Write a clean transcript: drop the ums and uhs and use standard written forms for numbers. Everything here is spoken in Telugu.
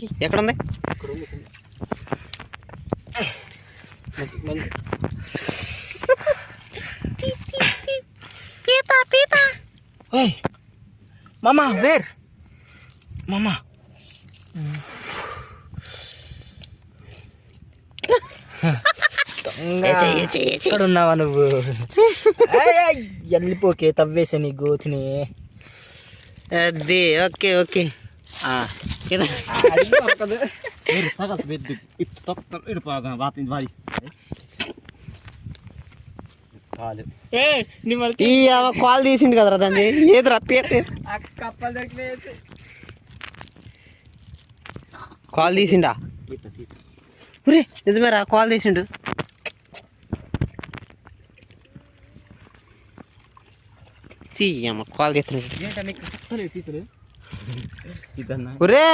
ఎక్కడుంది? మామా వేర్ మామా ఎక్కడున్నావా నువ్వు? వెళ్ళిపోకే తవ్వేసా నీ గోతిని. అది ఓకే ఓకే. కాల్ తీసిండు కదరా దాన్ని. ఏది రప్పి కాల్ తీసిండా? నిజమేరా కాల్ తీసిండు. కాల్ తీస్తున్నాడు. ఒరే